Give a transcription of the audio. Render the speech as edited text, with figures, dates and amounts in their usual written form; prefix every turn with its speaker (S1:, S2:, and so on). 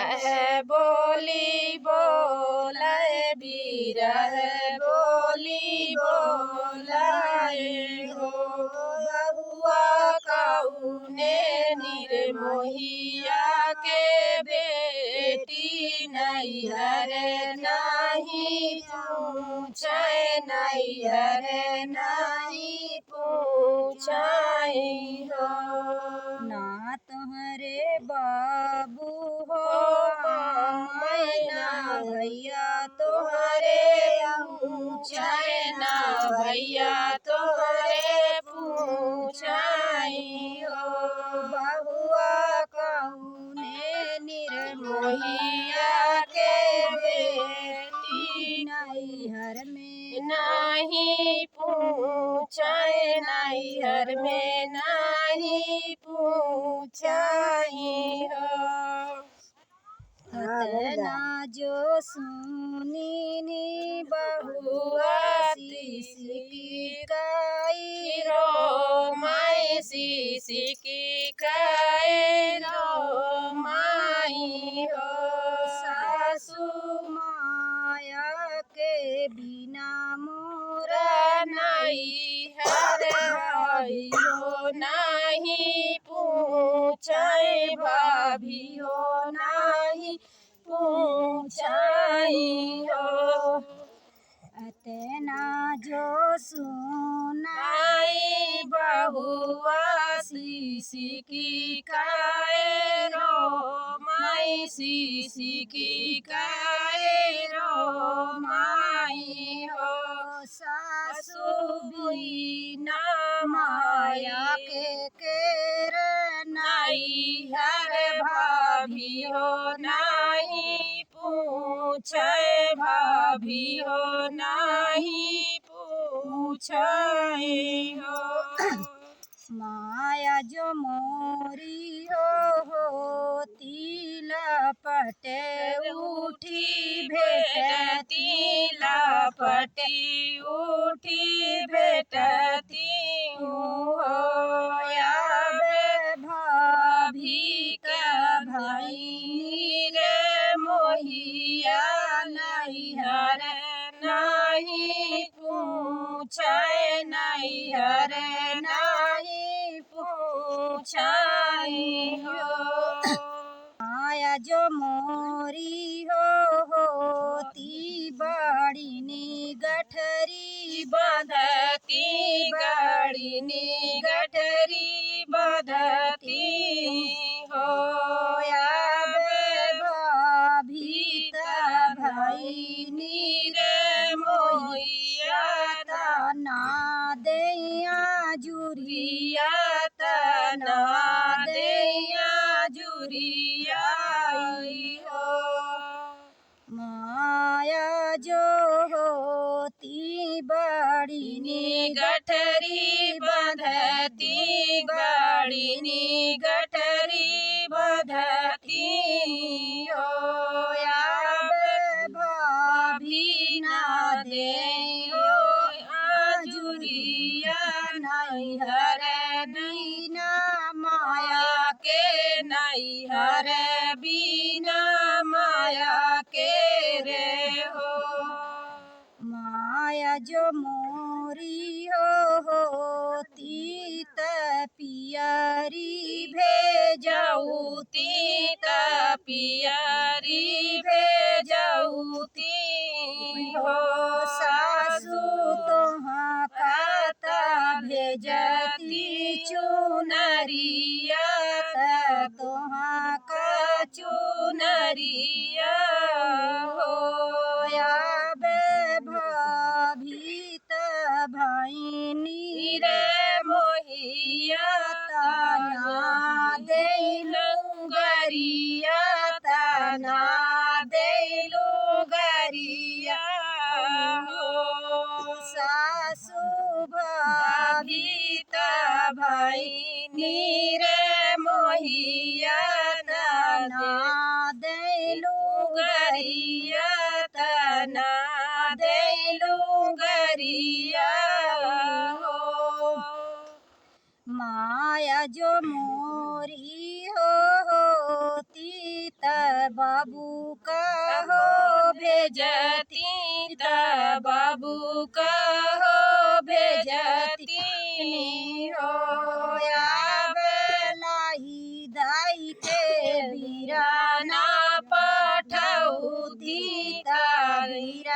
S1: बिरह बोली बोलाए बिरह बोली बोलाए हो बहुआ कौने निर्मोहिया के बेटी नैहर नहीं पूछे नैहर नहीं पूछाई हो
S2: ना तुम्हारे बाबू हो
S1: मैना भैया तुम्हारे पूछाए ना भैया तुम्हारे पूछाई हो
S2: बहुआ कौने
S1: निर्मोहिया के बेटी
S2: नैहर में
S1: नहीं पूछाए नैहर में नहीं पूछाई हो
S2: ना जो सुनी नी बहुआ
S1: सिकाई रो माई सिकी काए रो माई हो
S2: सासू माया के बिना मोरा
S1: नहीं हर हो नहीं पूछे भाभी हो नहीं पूछाई हो
S2: अतना जो सुना
S1: आई बहुआ सिकी काए रो माई सिकी काए रो माई हो
S2: सासू
S1: बिना
S2: माया
S1: माया
S2: के
S1: नहीं हर भाभी हो नहीं पूछे भाभी हो नहीं पूछे हो
S2: माया जो मोरी होती लपटे
S1: उठी भेटती लपटी उठी भेटती हो याद भाभी का भाई रे मोहिया नैहर नहीं पूछे नैहर नहीं पूछाई हो
S2: माया जो मोरी होती बड़ी नी गठरी
S1: बधती गाड़ी नी गठरी बधती हो याद
S2: भाभी
S1: भाई नीर मोहिया
S2: ना दैया जुरिया
S1: तना दैया जुरिया हो
S2: माया जो होती बड़ी
S1: नी गठरी बधती गाड़ी नी गठरी बधती हो याद भाभी ना दे आजुरिया नैहर बिना माया के नैहर बिना माया के रे हो
S2: माया जो मोरी होती पियरी
S1: भेजौती पियरी भेजौती हो सासू
S2: तोहाँ
S1: काता भेजती चुनरिया
S2: तोहाँ
S1: का चुनरिया हो
S2: याबे भाभी भाईनी
S1: रे मोहिया तना देलू गरिया तना देलू गरिया हो
S2: सासू
S1: भाभी भाई नीरे मोहिया तना
S2: देलू
S1: गरिया तना देलू गरिया हो
S2: माया जो मोरी होती बाबू का
S1: हो भेजती त बाबू का हो भेजती हो
S2: नाही दाई के
S1: वीराना पठौती
S2: वीरा